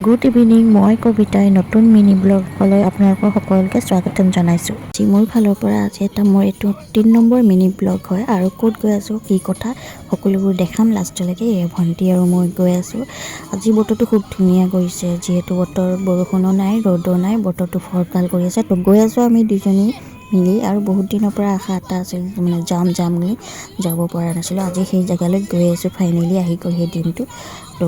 Good evening, মই কবিতাই নতুন মিনি ব্লগলৈ আপোনালোকৰ সকলোকে স্বাগতম জনাইছোঁ। মোৰ ফালৰ পৰা আজি মোৰ এইটো 3 নম্বৰ মিনি ব্লগ হয় আৰু ক'ত গৈ আছোঁ কি কথা সকলোবোৰ দেখাম লাষ্টলৈকে। ভণ্টি আৰু মই গৈ আছোঁ। আজি বতৰটো খুব ধুনীয়া কৰিছে, যিহেতু বতৰ বৰষুণো নাই ৰ'দো নাই, বতৰটো ফৰকাল কৰি আছে। তো গৈ আছোঁ আমি দুজনী মিলি, আৰু বহুত দিনৰ পৰা আশা এটা আছিল, মানে যাম বুলি যাব পৰা নাছিলোঁ। আজি সেই জেগালৈ গৈ আছোঁ, ফাইনেলি আহি গ'ল সেই দিনটো। তো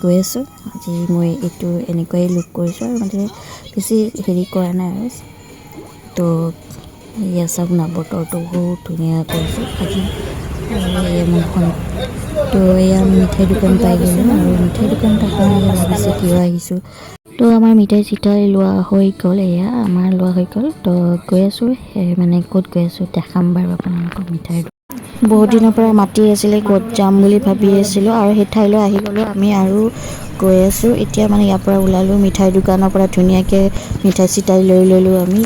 গৈ আছোঁ। আজি মই এইটো এনেকুৱাই লুক কৰিছোঁ আৰু মানে বেছি হেৰি কৰা নাই আৰু। তো এয়া চাওক না, বতৰটো বহুত ধুনীয়া কৰিছে আজি। এয়া মোৰখন। তো এয়া আমি মিঠাই দোকান পাই গ'লোঁ, আৰু মিঠাই দোকানত আপোনালোকে ভাবিছে কিয় আহিছোঁ। তো আমাৰ মিঠাই চিঠাই লোৱা হৈ গ'ল, এয়া আমাৰ লোৱা হৈ গ'ল। তো গৈ আছোঁ, মানে ক'ত গৈ আছোঁ দেখাম বাৰু আপোনালোকক। মিঠাই বহুত দিনৰ পৰা মাতি আছিলে, ক'ত যাম বুলি ভাবি আছিলোঁ, আৰু সেই ঠাইলৈ আহি গ'লোঁ আমি আৰু গৈ আছোঁ। এতিয়া মানে ইয়াৰ পৰা ওলালোঁ, মিঠাই দোকানৰ পৰা ধুনীয়াকৈ মিঠাই চিঠাই লৈ ল'লোঁ আমি।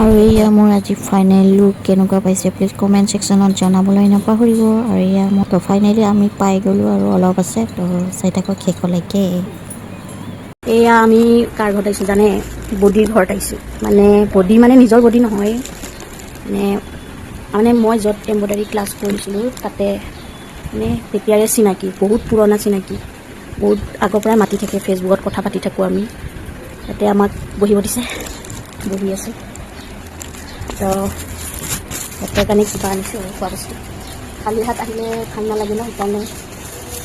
আৰু এয়া মোৰ আজি ফাইনেল লুক কেনেকুৱা পাইছে প্লিজ কমেণ্ট ছেকশ্যনত জনাবলৈ নাপাহৰিব। আৰু এয়া মই তো ফাইনেলি আমি পাই গ'লোঁ, আৰু অলপ আছে, তো চাই থাকক শেষলৈকে। এয়া আমি কাৰ ঘৰত আহিছোঁ জানে? বডীৰ ঘৰত আহিছোঁ। বডী মানে নিজৰ বডী নহয়, মানে মই য'ত এম্ব্ৰইডাৰী ক্লাছ কৰিছিলোঁ তাতে তেতিয়াৰে চিনাকি, বহুত পুৰণা চিনাকি, বহুত আগৰ পৰাই মাতি থাকে, ফেচবুকত কথা পাতি থাকোঁ আমি। তাতে আমাক বহিব দিছে, বহি আছোঁ। তো সিহঁতৰ কাৰণে কিবা আনিছোঁ আৰু খোৱা বস্তু। খালী হাত আহিলে ভাল নালাগে ন, সেইকাৰণে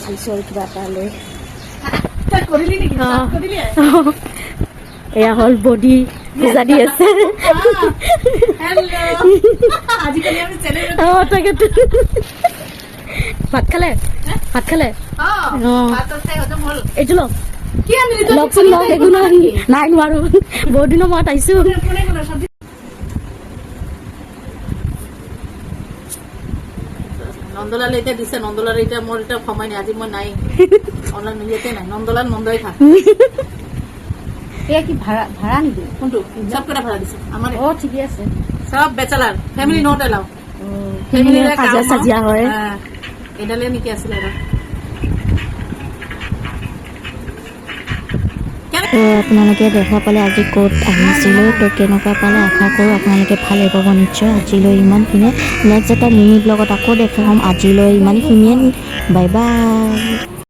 আহিছোঁ আৰু কিবা এটা লৈ। এয়া হ'ল বডি পূজা দি আছে। তাকেতো ভাত খালে? এইটো লওকচোন, লওক, একো নাই নোৱাৰো, বহুত দিনৰ মূৰত আহিছোঁ। নন্দলালে এতিয়া দিছে, নন্দলালে এতিয়া মোৰ এতিয়া সময় নাই, আজি মই নাই, অনলাইন ইয়াতে নাই, নন্দলাল নন্দই খা। এয়া কি ভাড়া নেকি? কোনটো? সব কেইটা ভাড়া দিছে আমাৰ। অ' ঠিকে আছে। সব বেচালাৰ, ফেমিলি নট এলাও। সাজিয়া হয়। এডালে নেকি আছিলে এটা। তো আপোনালোকে দেখা পালে আজি ক'ত আহিছিলোঁ, তো কেনেকুৱা পালে আশা কৰোঁ আপোনালোকে ভালে পাব নিশ্চয়। আজিলৈ ইমানখিনিয়ে, নেক্সট এটা মিনি ব্লগত আকৌ দেখা হ'ম। আজিলৈ ইমানখিনিয়ে, বাই বাই।